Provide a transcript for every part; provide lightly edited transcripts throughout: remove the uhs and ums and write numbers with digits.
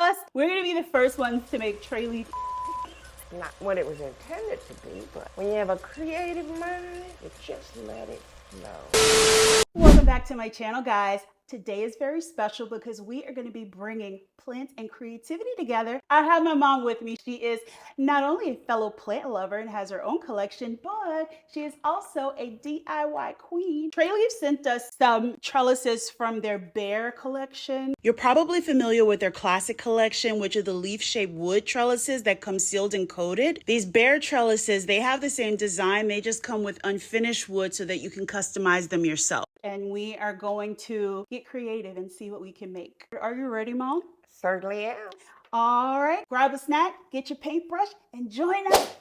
us. We're gonna be the first ones to make Treleaf. Not what it was intended to be, but when you have a creative mind, you just let it flow. Welcome back to my channel, guys. Today is very special because we are going to be bringing plants and creativity together. I have my mom with me. She is not only a fellow plant lover and has her own collection, but she is also a DIY queen. Treleaf sent us some trellises from their bear collection. You're probably familiar with their classic collection, which are the leaf-shaped wood trellises that come sealed and coated. These bear trellises, they have the same design. They just come with unfinished wood so that you can customize them yourself. And we are going to get creative and see what we can make. Are you ready, Mom? Certainly am. All right, grab a snack, get your paintbrush, and join us.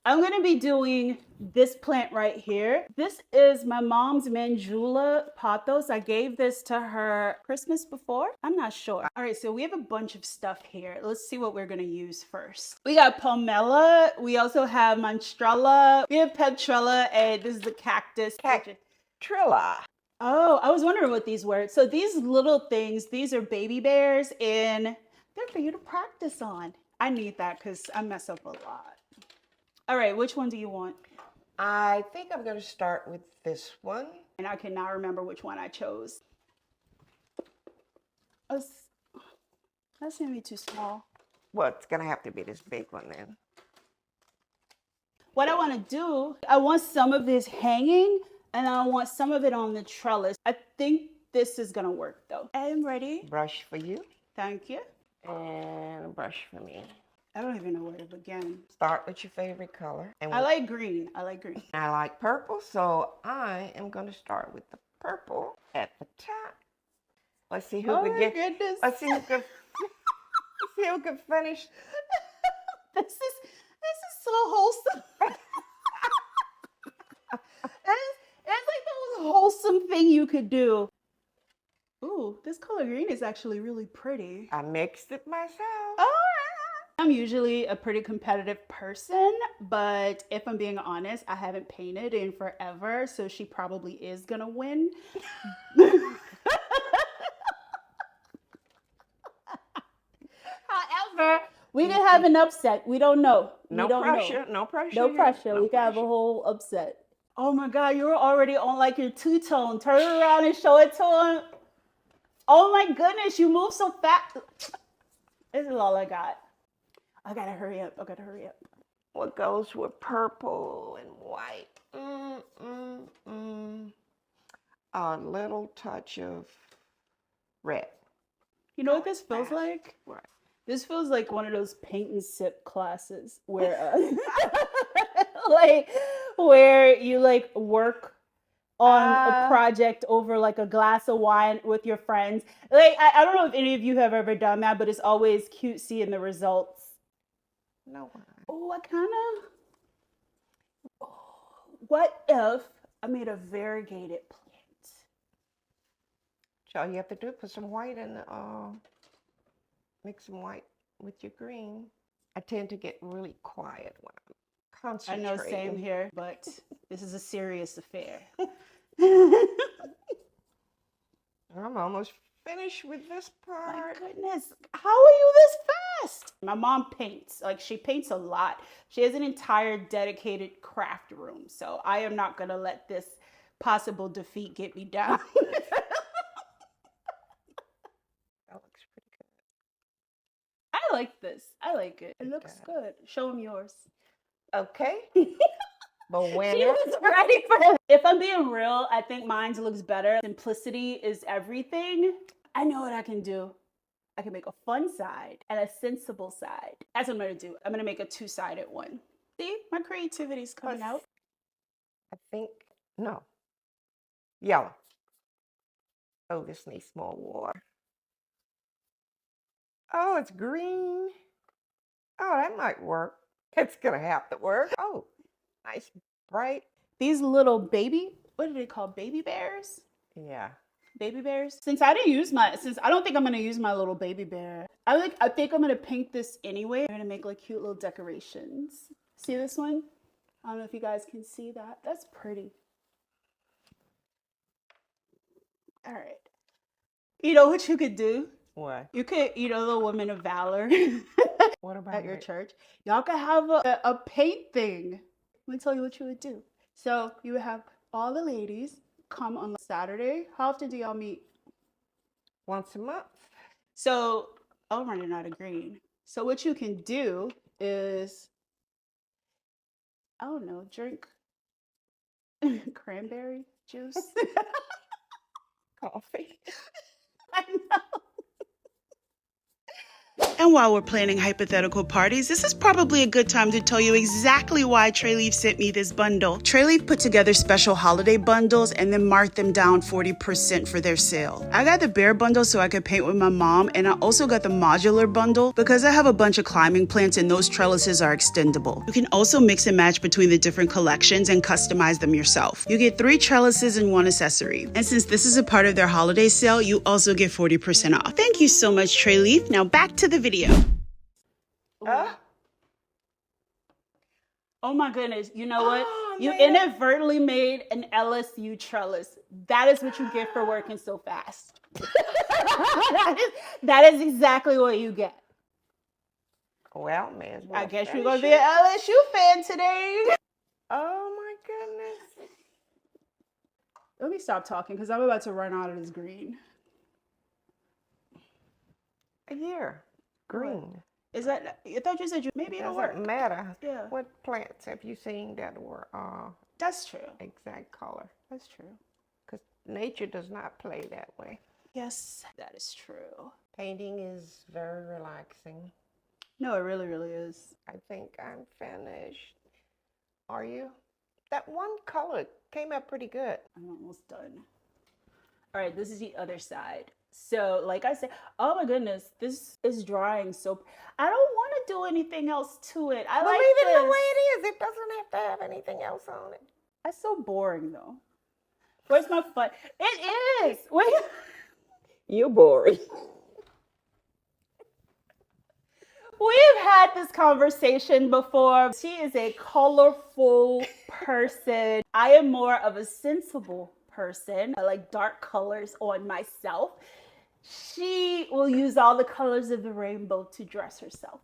I'm going to be doing this plant right here. This is my mom's Mandula pothos. I gave this to her Christmas before. I'm not sure. All right, so we have a bunch of stuff here. Let's see what we're going to use first. We got pomela. We also have monstrella. We have petrella, and this is the cactus. Trilla. Oh, I was wondering what these were. So these little things, these are baby bears, and they're for you to practice on. I need that because I mess up a lot. All right, which one do you want? I think I'm going to start with this one. And I cannot remember which one I chose. That's going to be too small. Well, it's going to have to be this big one then. What I want to do, I want some of this hanging, and I want some of it on the trellis. I think this is going to work, though. I am ready. Brush for you. Thank you. And a brush for me. I don't even know where to begin. Start with your favorite color. And I like green. I like green. I like purple, so I am going to start with the purple at the top. Let's see who can get. Goodness. Let's see who can. Let's see who can finish. This is so wholesome. It's like the most wholesome thing you could do. Ooh, this color green is actually really pretty. I mixed it myself. Oh, I'm usually a pretty competitive person, but if I'm being honest, I haven't painted in forever, so she probably is gonna win. However, we could have an upset. We don't know. No pressure. No pressure. No pressure. We could have a whole upset. Oh my God, you're already on like your two-tone. Turn around and show it to him. Oh my goodness, you move so fast. This is all I got. I gotta hurry up. What goes with purple and white? A little touch of red. You know what this feels like? Right. This feels like one of those paint and sip classes where, where you like work on a project over like a glass of wine with your friends. Like, I don't know if any of you have ever done that, but it's always cute seeing the results. No. Oh, what if I made a variegated plant? So all you have to do is put some white in, mix some white with your green. I tend to get really quiet when I'm concentrating. I know, same here, but this is a serious affair. I'm almost finished with this part. My goodness, how are you this fast? My mom paints, like she paints a lot. She has an entire dedicated craft room. So I am not gonna let this possible defeat get me down. That looks pretty good. I like this. I like it. It looks good. Show them yours. Okay. But when She was ready for it. If I'm being real, I think mine looks better. Simplicity is everything. I know what I can do. I can make a fun side and a sensible side. That's what I'm gonna do. I'm gonna make a two-sided one. See, my creativity's coming out. I think, no. Yellow. Oh, this needs more water. Oh, it's green. Oh, that might work. It's gonna have to work. Oh, nice, bright. These little baby, what are they called? Baby bears? Yeah. Baby bears. Since I don't think I'm gonna use my little baby bear. I think I'm gonna paint this anyway. I'm gonna make like cute little decorations. See this one? I don't know if you guys can see that. That's pretty. All right. You know what you could do? What? You could, the Women of Valor What about at your it? church. Y'all could have a paint thing. Let me tell you what you would do. So you would have all the ladies come on Saturday. How often do y'all meet? Once a month. So I'm running out of green. So what you can do is, I don't know, drink cranberry juice. Coffee. I know. And while we're planning hypothetical parties, this is probably a good time to tell you exactly why Treleaf sent me this bundle. Treleaf put together special holiday bundles and then marked them down 40% for their sale. I got the bare bundle so I could paint with my mom, and I also got the modular bundle because I have a bunch of climbing plants and those trellises are extendable. You can also mix and match between the different collections and customize them yourself. You get 3 trellises and 1 accessory. And since this is a part of their holiday sale, you also get 40% off. Thank you so much, Treleaf. Now back to the video. Oh my goodness. You know what? You inadvertently made an LSU trellis. That is what you get for working so fast. that is exactly what you get. Well, man. I guess you're going to be an LSU fan today. Oh my goodness. Let me stop talking because I'm about to run out of this green. Here. Green. Is that, I thought you said maybe it'll work. Doesn't matter. Yeah. What plants have you seen that were That's true. exact color? That's true. Because nature does not play that way. Yes, that is true. Painting is very relaxing. No, it really, really is. I think I'm finished. Are you? That one color came out pretty good. I'm almost done. All right, this is the other side. So, like I said, oh my goodness, this is drying. So, I don't want to do anything else to it. I Well, like leave it this. the way it is. It doesn't have to have anything else on it. That's so boring, though. Where's my fun? It is. Wait. You're boring. We've had this conversation before. She is a colorful person. I am more of a sensible person. I like dark colors on myself. She will use all the colors of the rainbow to dress herself.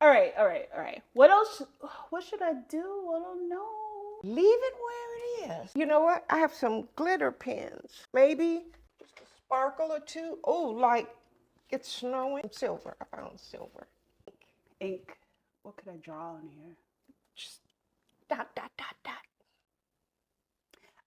All right. What else? What should I do? I don't know. Leave it where it is. You know what? I have some glitter pens. Maybe just a sparkle or two. Oh, like it's snowing. Silver. I found silver. Ink. What could I draw on here? Just dot, dot, dot, dot.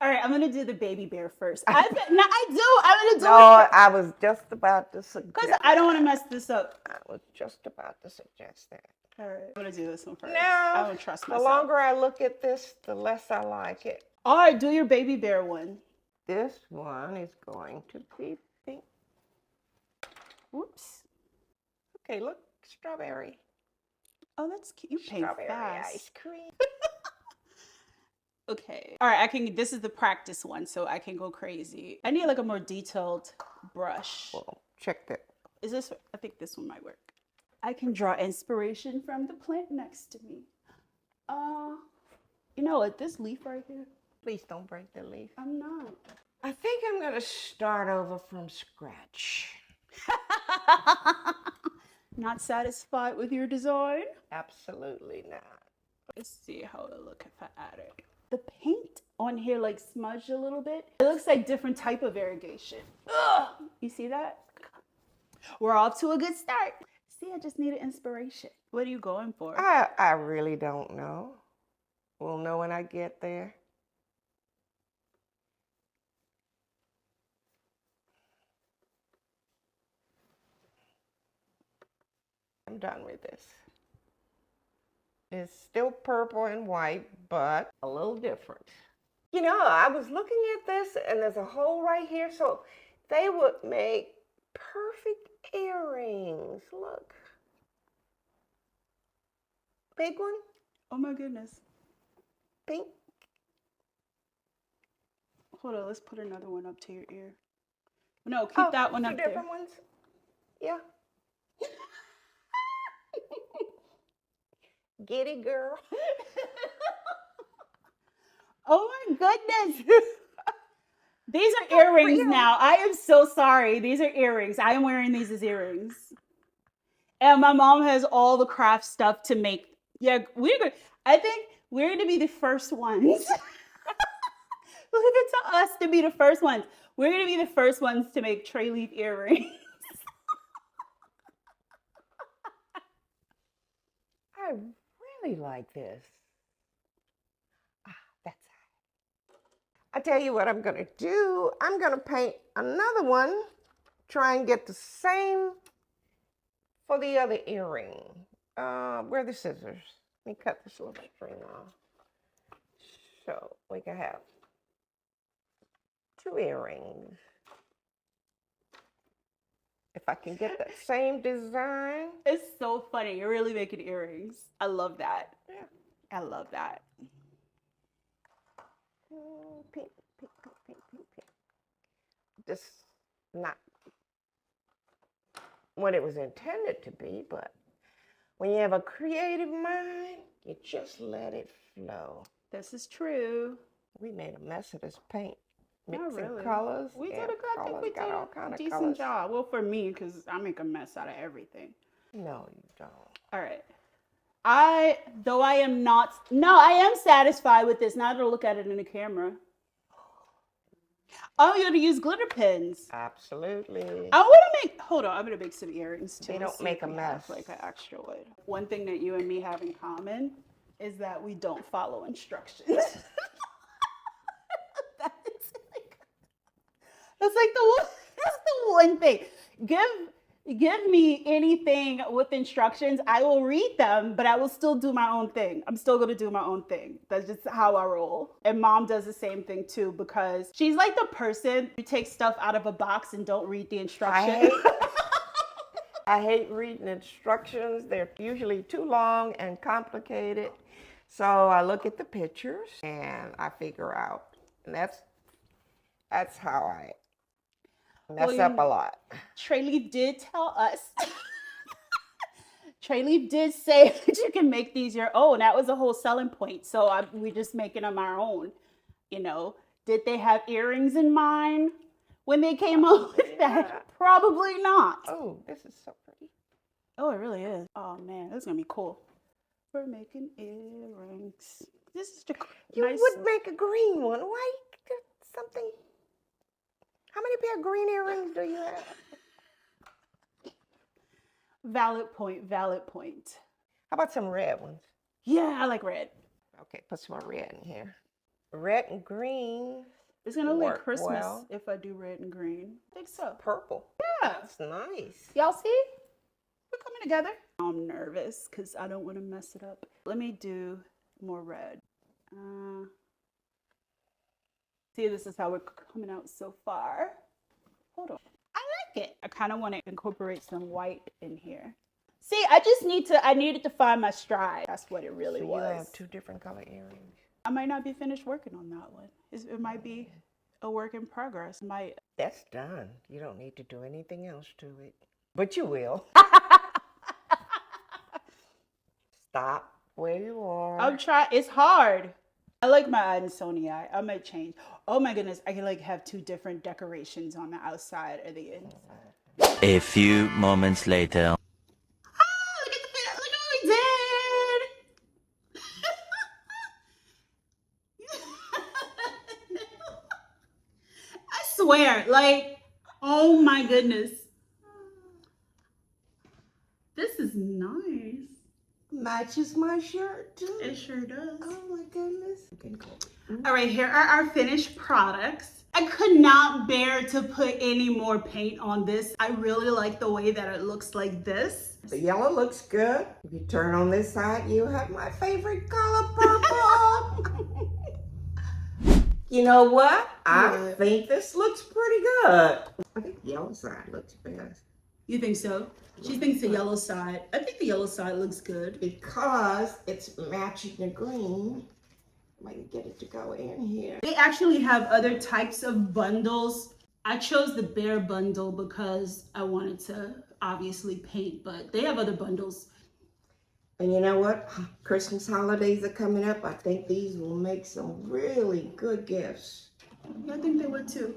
All right, I'm gonna do the baby bear first. I'm gonna do it. No, I was just about to suggest. Because I don't want to mess this up. I was just about to suggest that. All right, I'm gonna do this one first. No, I don't trust myself. The longer I look at this, the less I like it. All right, do your baby bear one. This one is going to be pink. Whoops. Okay, look, strawberry. Oh, that's cute. You paint Strawberry fast. ice cream. Okay. All right, this is the practice one, so I can go crazy. I need like a more detailed brush. Well, check that. Is this, I think this one might work. I can draw inspiration from the plant next to me. You know what, this leaf right here. Please don't break the leaf. I'm not. I think I'm gonna start over from scratch. Not satisfied with your design? Absolutely not. Let's see how it'll look if I add it. The paint on here like smudged a little bit. It looks like different type of irrigation. Ugh! You see that? We're off to a good start. See, I just needed inspiration. What are you going for? I really don't know. We'll know when I get there. I'm done with this. It's still purple and white, but a little different. You know, I was looking at this and there's a hole right here, so they would make perfect earrings. Look. Big one. Oh my goodness. Pink. Hold on, let's put another one up to your ear. No, keep that one up there. Two different ones. Yeah. Get it, girl. Oh my goodness. These are earrings now. I am so sorry. These are earrings. I am wearing these as earrings. And my mom has all the craft stuff to make. Yeah, I think we're going to be the first ones. Leave it to us to be the first ones. We're going to be the first ones to make Treleaf earrings. I really like this. That's it. I tell you what I'm going to do. I'm going to paint another one. Try and get the same for the other earring. Where are the scissors? Let me cut this little string off. So we can have 2 earrings. If I can get that same design. It's so funny. You're really making earrings. I love that. Yeah. I love that. Pink, pink, pink, pink, pink, pink. Just not what it was intended to be, but when you have a creative mind, you just let it flow. This is true. We made a mess of this paint. Not Mixing really. colors. We did a good, I think we did all kind a of decent colors. job. Well, for me, because I make a mess out of everything. No, you don't. All right. I am satisfied with this. Now to look at it in the camera. Oh, you got to use glitter pens. Absolutely. I want to make, hold on, I'm going to make some earrings too. They don't make a mess. Like an extra wood. One thing that you and me have in common is that we don't follow instructions. That's the one thing. Give me anything with instructions. I will read them, but I will still do my own thing. I'm still going to do my own thing. That's just how I roll. And mom does the same thing too, because she's like the person who takes stuff out of a box and don't read the instructions. I hate reading instructions. They're usually too long and complicated. So I look at the pictures and I figure out. And that's how I mess up a lot. Treleaf did tell us. Treleaf did say that you can make these your own. That was a whole selling point. So we're just making them our own. You know, did they have earrings in mind when they came up with that? Probably not. Oh, this is so pretty. Oh, it really is. Oh man, this is gonna be cool. We're making earrings. This is just you nice. would make a green one. Why? Something. How many pair of green earrings do you have? Valid point, valid point. How about some red ones? Yeah, I like red. Okay, put some red in here. Red and green. It's gonna look like Christmas well. if I do red and green. I think so. Purple. Yeah. That's nice. Y'all see? We're coming together. I'm nervous because I don't want to mess it up. Let me do more red. See, this is how we're coming out so far. Hold on. I like it. I kind of want to incorporate some white in here. See, I needed to find my stride. That's what it really was. You have 2 different color earrings. I might not be finished working on that one. It might be a work in progress. That's done. You don't need to do anything else to it. But you will. Stop where you are. I'm trying. It's hard. I like my Sony eye. I might change. Oh my goodness. I can like have 2 different decorations on the outside or the inside. A few moments later. Oh, look at what we did. I swear, like, oh my goodness. This is nice. Matches my shirt too. It sure does. Oh my goodness. All right, here are our finished products. I could not bear to put any more paint on this. I really like the way that it looks like this. The yellow looks good. If you turn on this side, you have my favorite color, purple. You know what? I think this looks pretty good. I think the yellow side looks best. You think so? She thinks the yellow side. I think the yellow side looks good. Because it's matching the green. I can get it to go in here. They actually have other types of bundles. I chose the bare bundle because I wanted to obviously paint, but they have other bundles. And you know what? Christmas holidays are coming up. I think these will make some really good gifts. I think they would too.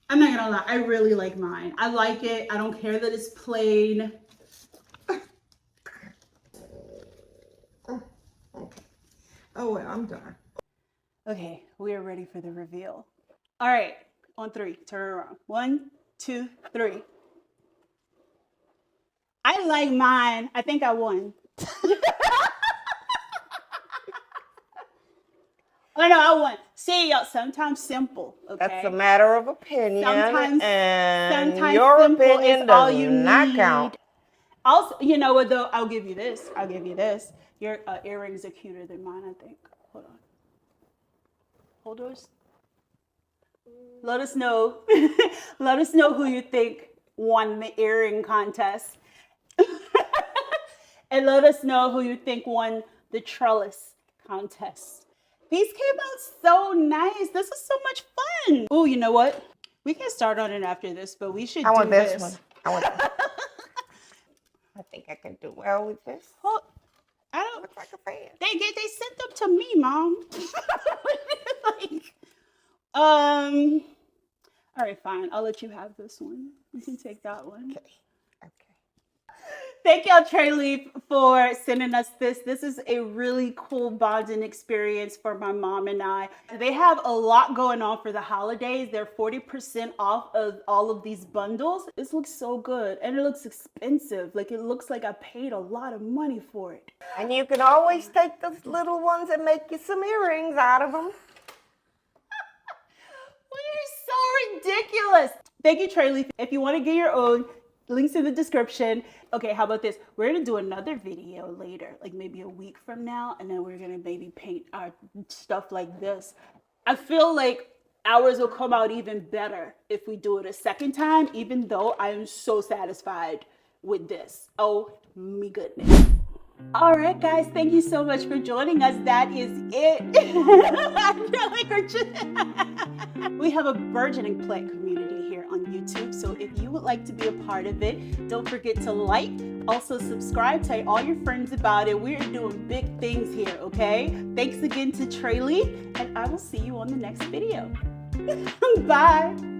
I'm not gonna lie, I really like mine. I like it. I don't care that it's plain. Okay. Oh, well, I'm done. Okay, we are ready for the reveal. All right, on 3, turn around. 1, 2, 3. I like mine. I think I won. Oh no, I won. See, y'all, sometimes simple, okay? That's a matter of opinion. Sometimes your simple opinion is all does you not need. count. Also, you know what though? I'll give you this. I'll give you this. Your earrings are cuter than mine, I think. Hold on. Hold those. Let us know. Let us know who you think won the earring contest. And let us know who you think won the trellis contest. These came out so nice. This is so much fun. Oh, you know what? We can start on it after this, but we should do this. One. I want this. I think I can do well with this. Well, I don't look like a fan. They sent them to me, Mom. All right, fine. I'll let you have this one. You can take that one. Okay. Thank y'all, Treleaf, for sending us this. This is a really cool bonding experience for my mom and I. They have a lot going on for the holidays. They're 40% off of all of these bundles. This looks so good, and it looks expensive. Like, it looks like I paid a lot of money for it. And you can always take those little ones and make you some earrings out of them. You're so ridiculous. Thank you, Treleaf. If you want to get your own, links in the description. Okay, how about this? We're gonna do another video later, like maybe a week from now, and then we're gonna maybe paint our stuff like this. I feel like ours will come out even better if we do it a second time, even though I am so satisfied with this. Oh my goodness. All right, guys, thank you so much for joining us. That is it. I feel like we have a burgeoning plant community here on YouTube. So if you would like to be a part of it, don't forget to like, also subscribe, tell all your friends about it. We're doing big things here, okay? Thanks again to Treleaf, and I will see you on the next video. Bye.